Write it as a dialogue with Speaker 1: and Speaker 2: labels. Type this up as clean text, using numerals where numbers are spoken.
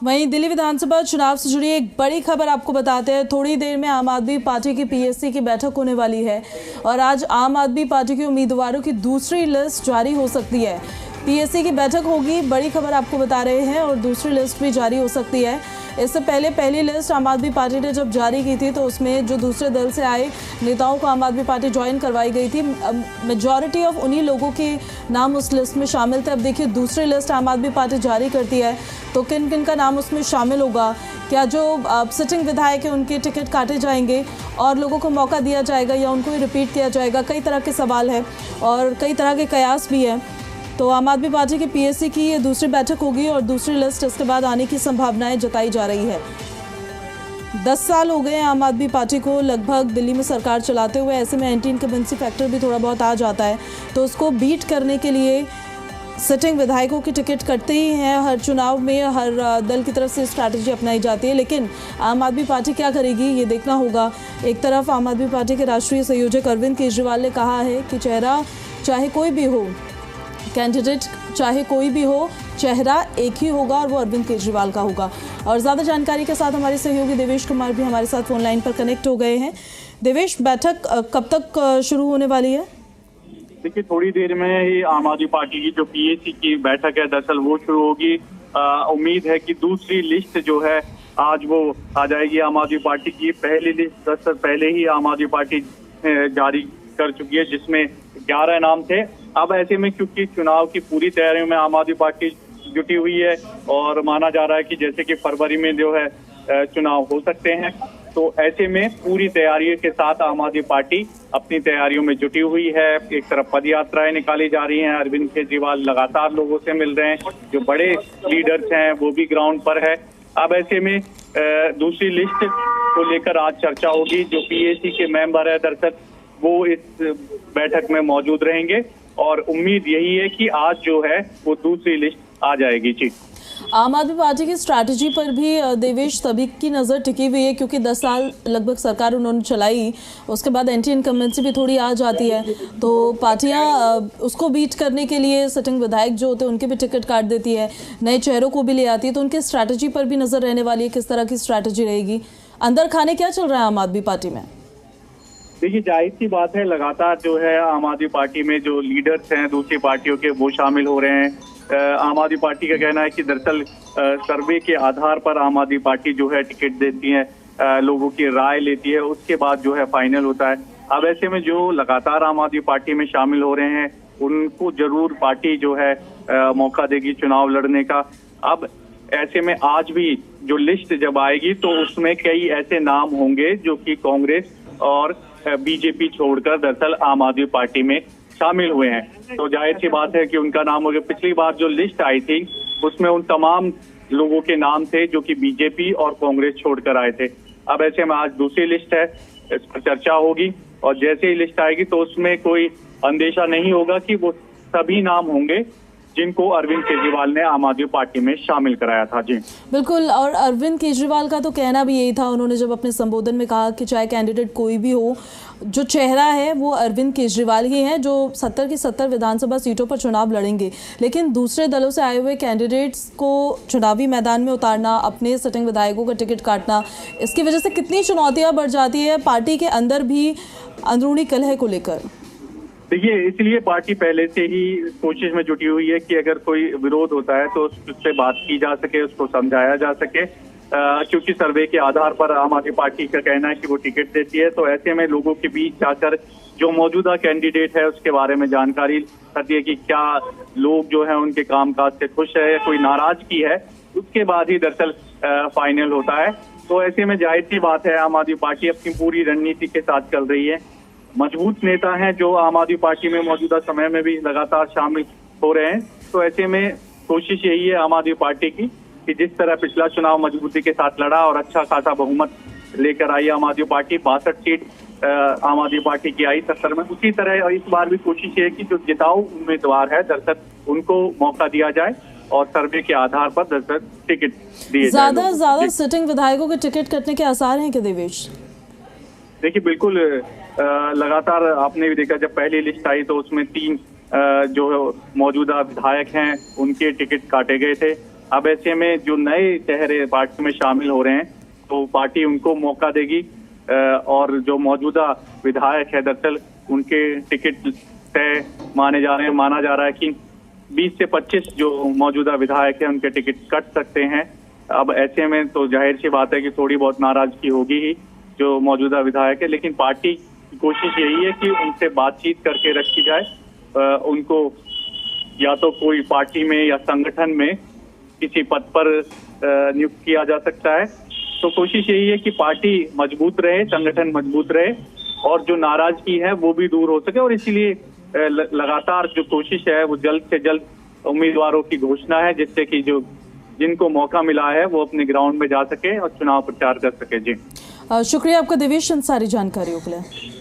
Speaker 1: वहीं दिल्ली विधानसभा चुनाव से जुड़ी एक बड़ी खबर आपको बताते हैं। थोड़ी देर में आम आदमी पार्टी की पीएससी की बैठक होने वाली है और आज आम आदमी पार्टी के उम्मीदवारों की दूसरी लिस्ट जारी हो सकती है। पीएससी की बैठक होगी, बड़ी खबर आपको बता रहे हैं, और दूसरी लिस्ट भी जारी हो सकती है। इससे पहले पहली लिस्ट आम आदमी पार्टी ने जब जारी की थी तो उसमें जो दूसरे दल से आए नेताओं को आम आदमी पार्टी ज्वाइन करवाई गई थी। मेजॉरिटी ऑफ उन्हीं लोगों के नाम उस लिस्ट में शामिल थे। अब देखिए दूसरी लिस्ट आम आदमी पार्टी जारी करती है तो किन किन का नाम उसमें शामिल होगा। क्या जो सिटिंग विधायक है उनके टिकट काटे जाएंगे और लोगों को मौका दिया जाएगा या उनको ही रिपीट किया जाएगा। कई तरह के सवाल है और कई तरह के कयास भी है। तो आम आदमी पार्टी की पीएससी की ये दूसरी बैठक होगी और दूसरी लिस्ट इसके बाद आने की संभावनाएं जताई जा रही है। 10 साल हो गए आम आदमी पार्टी को लगभग दिल्ली में सरकार चलाते हुए। ऐसे में एंटी इनकम्बेंसी फैक्टर भी थोड़ा बहुत आ जाता है, तो उसको बीट करने के लिए सिटिंग विधायकों की टिकट कटते ही हैं। हर चुनाव में हर दल की तरफ से स्ट्रैटेजी अपनाई जाती है, लेकिन आम आदमी पार्टी क्या करेगी ये देखना होगा। एक तरफ आम आदमी पार्टी के राष्ट्रीय संयोजक अरविंद केजरीवाल ने कहा है कि चेहरा चाहे कोई भी हो, कैंडिडेट चाहे कोई भी हो, चेहरा एक ही होगा और वो अरविंद केजरीवाल का होगा। और ज़्यादा जानकारी के साथ हमारे सहयोगी देवेश कुमार भी हमारे साथ फोन लाइन पर कनेक्ट हो गए हैं। देवेश, बैठक कब तक शुरू होने वाली है?
Speaker 2: देखिए, थोड़ी देर में ही आम आदमी पार्टी की जो पीएससी की बैठक है दरअसल वो शुरू होगी। उम्मीद है कि दूसरी लिस्ट जो है आज वो आ जाएगी। आम आदमी पार्टी की पहली लिस्ट दरअसल पहले ही आम आदमी पार्टी जारी कर चुकी है, जिसमें 11 नाम थे। अब ऐसे में क्योंकि चुनाव की पूरी तैयारियों में आम आदमी पार्टी जुटी हुई है और माना जा रहा है कि जैसे कि फरवरी में जो है चुनाव हो सकते हैं, तो ऐसे में पूरी तैयारियों के साथ आम आदमी पार्टी अपनी तैयारियों में जुटी हुई है। एक तरफ पद यात्राएं निकाली जा रही हैं, अरविंद केजरीवाल लगातार लोगों से मिल रहे हैं, जो बड़े लीडर्स हैं वो भी ग्राउंड पर है। अब ऐसे में दूसरी लिस्ट को लेकर आज चर्चा होगी। जो पीएससी के मेंबर है दरअसल वो इस बैठक में मौजूद रहेंगे और उम्मीद यही है कि आज जो है वो दूसरी लिस्ट आ जाएगी। जी,
Speaker 1: आम आदमी पार्टी की स्ट्रैटेजी पर भी देवेश सभी की नज़र टिकी हुई है, क्योंकि 10 साल लगभग सरकार उन्होंने चलाई, उसके बाद एंटी इनकम्बेंसी भी थोड़ी आ जाती है, तो पार्टियां उसको बीट करने के लिए सिटिंग विधायक जो होते हैं उनके भी टिकट काट देती है, नए चेहरों को भी ले आती है। तो उनकी स्ट्रैटेजी पर भी नज़र रहने वाली है, किस तरह की स्ट्रैटेजी रहेगी। अंदर खाने क्या चल रहा है आम आदमी पार्टी में?
Speaker 2: देखिए, जाहिर सी बात है लगातार जो है आम आदमी पार्टी में जो लीडर्स हैं दूसरी पार्टियों के वो शामिल हो रहे हैं। आम आदमी पार्टी का कहना है कि दरअसल सर्वे के आधार पर आम आदमी पार्टी जो है टिकट देती है, लोगों की राय लेती है, उसके बाद जो है फाइनल होता है। अब ऐसे में जो लगातार आम आदमी पार्टी में शामिल हो रहे हैं उनको जरूर पार्टी जो है मौका देगी चुनाव लड़ने का। अब ऐसे में आज भी जो लिस्ट जब आएगी तो उसमें कई ऐसे नाम होंगे जो कि कांग्रेस और बीजेपी छोड़कर दरअसल आम आदमी पार्टी में शामिल हुए हैं, तो जाहिर सी बात है कि उनका नाम हो गया। पिछली बार जो लिस्ट आई थी उसमें उन तमाम लोगों के नाम थे जो कि बीजेपी और कांग्रेस छोड़कर आए थे। अब ऐसे में आज दूसरी लिस्ट है, इस पर चर्चा होगी और जैसे ही लिस्ट आएगी तो उसमें कोई अंदेशा नहीं होगा कि वो सभी नाम होंगे जिनको अरविंद केजरीवाल ने आम आदमी पार्टी में शामिल कराया था। जी
Speaker 1: बिल्कुल, और अरविंद केजरीवाल का तो कहना भी यही था। उन्होंने जब अपने संबोधन में कहा कि चाहे कैंडिडेट कोई भी हो, जो चेहरा है वो अरविंद केजरीवाल ही है, जो 70 की 70 विधानसभा सीटों पर चुनाव लड़ेंगे। लेकिन दूसरे दलों से आए हुए कैंडिडेट्स को चुनावी मैदान में उतारना, अपने सिटिंग विधायकों का टिकट काटना, इसकी वजह से कितनी चुनौतियाँ बढ़ जाती है पार्टी के अंदर भी अंदरूनी कलह को लेकर।
Speaker 2: देखिए, इसलिए पार्टी पहले से ही कोशिश में जुटी हुई है कि अगर कोई विरोध होता है तो उससे बात की जा सके, उसको समझाया जा सके, क्योंकि सर्वे के आधार पर आम आदमी पार्टी का कहना है कि वो टिकट देती है। तो ऐसे में लोगों के बीच जाकर जो मौजूदा कैंडिडेट है उसके बारे में जानकारी करती है कि क्या लोग जो है उनके कामकाज से खुश है या कोई नाराजगी है, उसके बाद ही दरअसल फाइनल होता है। तो ऐसे में जाहिर सी बात है आम आदमी पार्टी अपनी पूरी रणनीति के साथ चल रही है। मजबूत नेता हैं जो आम आदमी पार्टी में मौजूदा समय में भी लगातार शामिल हो रहे हैं, तो ऐसे में कोशिश यही है आम आदमी पार्टी की कि जिस तरह पिछला चुनाव मजबूती के साथ लड़ा और अच्छा खासा बहुमत लेकर आई आम आदमी पार्टी, 62 सीट आम आदमी पार्टी की आई 70 में, उसी तरह इस बार भी कोशिश है कि जो जिताऊ उम्मीदवार है दरअसल उनको मौका दिया जाए और सर्वे के आधार पर दरअसल टिकट दिए जाए।
Speaker 1: ज्यादा सिटिंग विधायकों के टिकट कटने के आसार हैं क्या देवेश?
Speaker 2: देखिए, बिल्कुल लगातार आपने भी देखा, जब पहली लिस्ट आई तो उसमें 3 जो मौजूदा विधायक हैं उनके टिकट काटे गए थे। अब ऐसे में जो नए चेहरे पार्टी में शामिल हो रहे हैं तो पार्टी उनको मौका देगी और जो मौजूदा विधायक है दरअसल उनके टिकट तय माना जा रहा है कि 20 से 25 जो मौजूदा विधायक है उनके टिकट कट सकते हैं। अब ऐसे में तो जाहिर सी बात है कि थोड़ी बहुत नाराजगी होगी ही जो मौजूदा विधायक है, लेकिन पार्टी की कोशिश यही है कि उनसे बातचीत करके रखी जाए। उनको या तो कोई पार्टी में या संगठन में किसी पद पर नियुक्त किया जा सकता है। तो कोशिश यही है कि पार्टी मजबूत रहे, संगठन मजबूत रहे और जो नाराजगी है वो भी दूर हो सके, और इसीलिए लगातार जो कोशिश है वो जल्द से जल्द उम्मीदवारों की घोषणा है, जिससे कि जो जिनको मौका मिला है वो अपने ग्राउंड में जा सके और चुनाव प्रचार कर सके। जी
Speaker 1: शुक्रिया आपका देवेश, सारी जानकारियों के लिए।